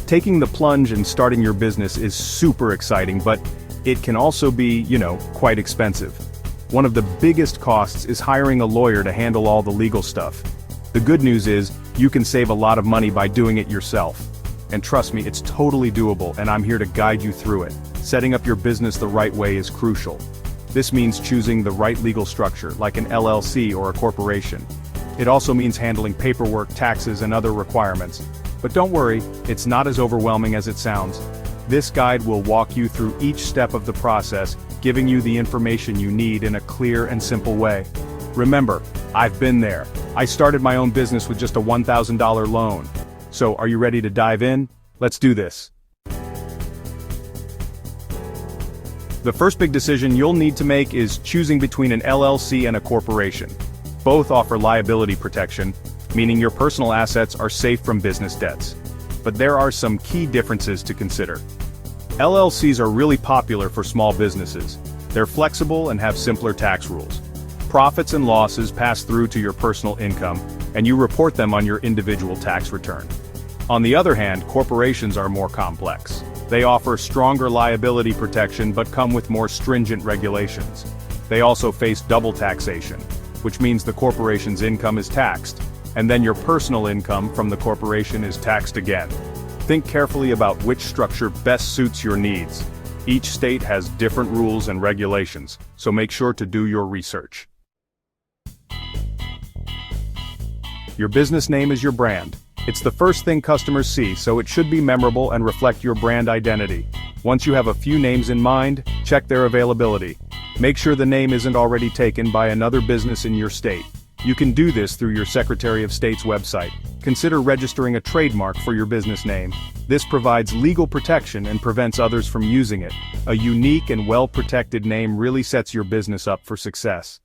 Taking the plunge and starting your business is super exciting, but it can also be, quite expensive. One of the biggest costs is hiring a lawyer to handle all the legal stuff. The good news is, you can save a lot of money by doing it yourself. And trust me, it's totally doable, and I'm here to guide you through it. Setting up your business the right way is crucial. This means choosing the right legal structure, like an LLC or a corporation. It also means handling paperwork, taxes, and other requirements. But don't worry, it's not as overwhelming as it sounds. This guide will walk you through each step of the process, giving you the information you need in a clear and simple way. Remember, I've been there. I started my own business with just a $1,000 loan. So, are you ready to dive in? Let's do this. The first big decision you'll need to make is choosing between an LLC and a corporation. Both offer liability protection, meaning your personal assets are safe from business debts. But there are some key differences to consider. LLCs are really popular for small businesses. They're flexible and have simpler tax rules. Profits and losses pass through to your personal income, and you report them on your individual tax return. On the other hand, corporations are more complex. They offer stronger liability protection but come with more stringent regulations. They also face double taxation, which means the corporation's income is taxed, and then your personal income from the corporation is taxed again. Think carefully about which structure best suits your needs. Each state has different rules and regulations, so make sure to do your research. Your business name is your brand. It's the first thing customers see, so it should be memorable and reflect your brand identity. Once you have a few names in mind, check their availability. Make sure the name isn't already taken by another business in your state. You can do this through your Secretary of State's website. Consider registering a trademark for your business name. This provides legal protection and prevents others from using it. A unique and well-protected name really sets your business up for success.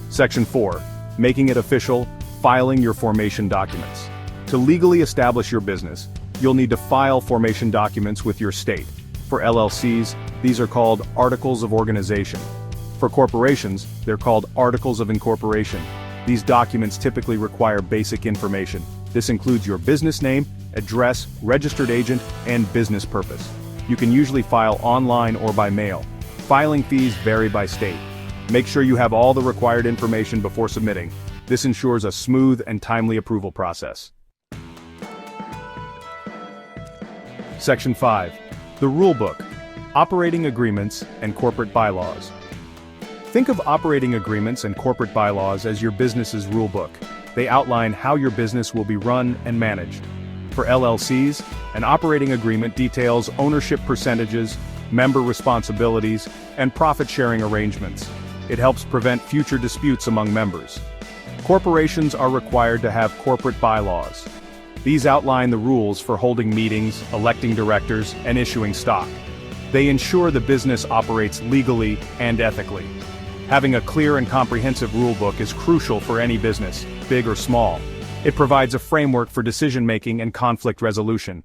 Section 4. Making it official, filing your formation documents. To legally establish your business, you'll need to file formation documents with your state. For LLCs, these are called Articles of Organization. For corporations, they're called Articles of Incorporation. These documents typically require basic information. This includes your business name, address, registered agent, and business purpose. You can usually file online or by mail. Filing fees vary by state. Make sure you have all the required information before submitting. This ensures a smooth and timely approval process. Section 5. The Rule Book. Operating Agreements and Corporate Bylaws. Think of operating agreements and corporate bylaws as your business's rule book. They outline how your business will be run and managed. For LLCs, an operating agreement details ownership percentages, member responsibilities, and profit-sharing arrangements. It helps prevent future disputes among members. Corporations are required to have corporate bylaws. These outline the rules for holding meetings, electing directors, and issuing stock. They ensure the business operates legally and ethically. Having a clear and comprehensive rule book is crucial for any business, big or small. It provides a framework for decision-making and conflict resolution.